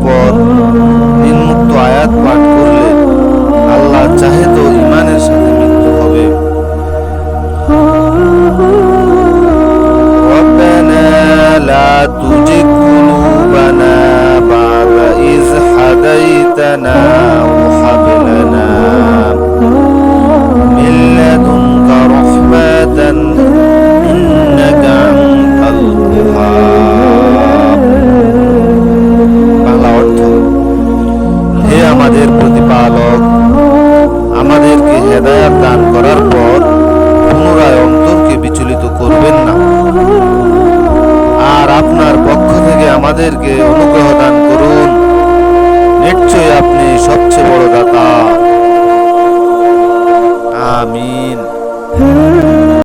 পর নিম্নোক্ত আয়াত পাঠ করলে আল্লাহ চাহে তো ঈমানের সাথে মৃত্যু হবে। রব্বানা লা তুজিগ কুলুবানা বা'দা ইয হাদাইতানা ওয়া হাব লানা মিন লাদুনকা রাহমাতান ইন্নাকা আনতাল ওয়াহ্হাব। বাংলা অর্থ: হে আমাদের প্রতিপালক, আমাদেরকে হেদায়েত দান করার পর পুনরায় অন্তরকে বিচলিত করবেন না, আর আপনার পক্ষ থেকে আমাদেরকে অনুগ্রহ দান করুন, নিশ্চয়ই আপনি সবচেয়ে বড় দাতা। আমিন।